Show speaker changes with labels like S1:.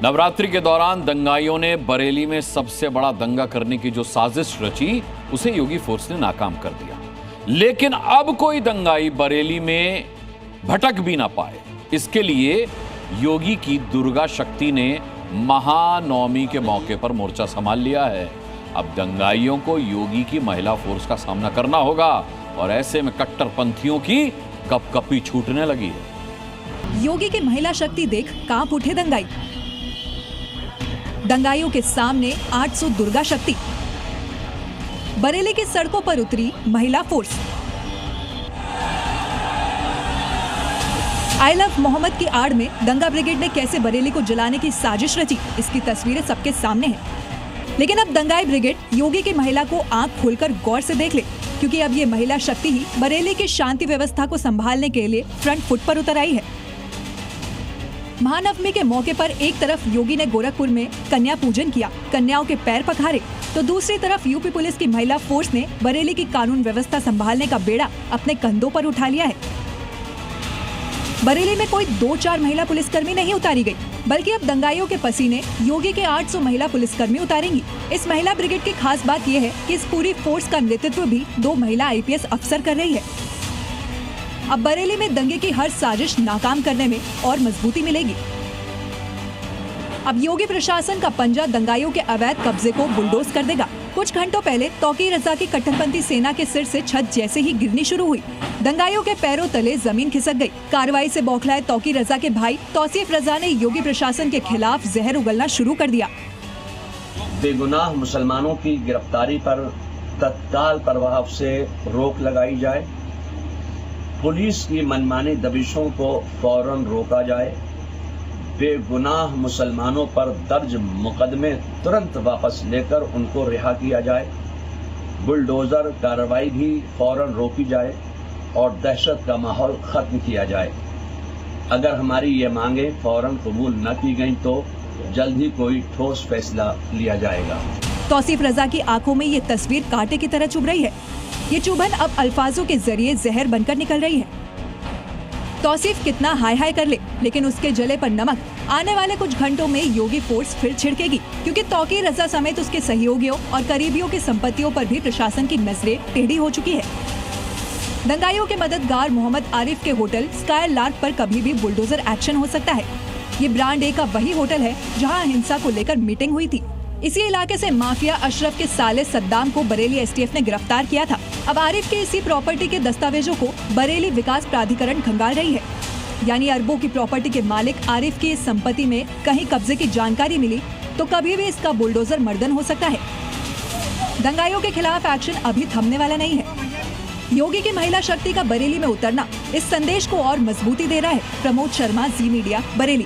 S1: नवरात्रि के दौरान दंगाइयों ने बरेली में सबसे बड़ा दंगा करने की जो साजिश रची, उसे योगी फोर्स ने नाकाम कर दिया। लेकिन अब कोई दंगाई बरेली में भटक भी ना पाए, इसके लिए योगी की दुर्गा शक्ति ने महानवमी के मौके पर मोर्चा संभाल लिया है। अब दंगाइयों को योगी की महिला फोर्स का सामना करना होगा और ऐसे में कट्टरपंथियों की कपकपी छूटने लगी है।
S2: योगी की महिला शक्ति देख कांप उठे दंगाई। दंगाइयों के सामने 800 दुर्गा शक्ति। बरेली की सड़कों पर उतरी महिला फोर्स। आई लव मोहम्मद की आड़ में दंगा ब्रिगेड ने कैसे बरेली को जलाने की साजिश रची, इसकी तस्वीरें सबके सामने हैं। लेकिन अब दंगाई ब्रिगेड योगी की महिला को आंख खोलकर गौर से देख ले, क्योंकि अब ये महिला शक्ति ही बरेली की शांति व्यवस्था को संभालने के लिए फ्रंट फुट पर उतर आई है। महानवमी के मौके पर एक तरफ योगी ने गोरखपुर में कन्या पूजन किया, कन्याओं के पैर पखारे, तो दूसरी तरफ यूपी पुलिस की महिला फोर्स ने बरेली की कानून व्यवस्था संभालने का बेड़ा अपने कंधों पर उठा लिया है। बरेली में कोई 2-4 महिला पुलिसकर्मी नहीं उतारी गई, बल्कि अब दंगाइयों के पसीने योगी के 800 महिला पुलिसकर्मी उतारेंगी। इस महिला ब्रिगेड की खास बात यह है कि इस पूरी फोर्स का नेतृत्व भी 2 महिला IPS अफसर कर रही है। अब बरेली में दंगे की हर साजिश नाकाम करने में और मजबूती मिलेगी। अब योगी प्रशासन का पंजा दंगाइयों के अवैध कब्जे को बुलडोज कर देगा। कुछ घंटों पहले तौकीर रजा की कट्टरपंथी सेना के सिर से छत जैसे ही गिरनी शुरू हुई, दंगाइयों के पैरों तले जमीन खिसक गई। कार्रवाई से बौखलाए तौकीर रजा के भाई तौसीफ रजा ने योगी प्रशासन के खिलाफ जहर उगलना शुरू कर दिया।
S3: बेगुनाह मुसलमानों की गिरफ्तारी पर तत्काल प्रभाव से रोक लगाई जाए, पुलिस की मनमानी दबिशों को फौरन रोका जाए, बेगुनाह मुसलमानों पर दर्ज मुकदमे तुरंत वापस लेकर उनको रिहा किया जाए, बुलडोजर कार्रवाई भी फौरन रोकी जाए और दहशत का माहौल खत्म किया जाए। अगर हमारी ये मांगे फौरन कबूल न की गई तो जल्द ही कोई ठोस फैसला लिया जाएगा।
S2: तौसीफ रजा की आंखों में ये तस्वीर कांटे की तरह चुभ रही है। ये चुभन अब अल्फाजों के जरिए जहर बनकर निकल रही है। तौसीफ कितना हाय हाय कर ले, लेकिन उसके जले पर नमक आने वाले कुछ घंटों में योगी फोर्स फिर छिड़केगी, क्योंकि तौकीर रजा समेत उसके सहयोगियों और करीबियों की संपत्तियों पर भी प्रशासन की नजरें टेढ़ी हो चुकी है। दंगाइयों के मददगार मोहम्मद आरिफ के होटल स्काई लार्क पर कभी भी बुलडोजर एक्शन हो सकता है। ये ब्रांड ए का वही होटल है जहाँ हिंसा को लेकर मीटिंग हुई थी। इसी इलाके से माफिया अशरफ के साले सद्दाम को बरेली STF ने गिरफ्तार किया था। अब आरिफ के इसी प्रॉपर्टी के दस्तावेजों को बरेली विकास प्राधिकरण खंगाल रही है। यानी अरबों की प्रॉपर्टी के मालिक आरिफ की इस संपत्ति में कहीं कब्जे की जानकारी मिली तो कभी भी इसका बुलडोजर मर्दन हो सकता है। दंगाइयों के खिलाफ एक्शन अभी थमने वाला नहीं है। योगी की महिला शक्ति का बरेली में उतरना इस संदेश को और मजबूती दे रहा है। प्रमोद शर्मा, जी मीडिया, बरेली।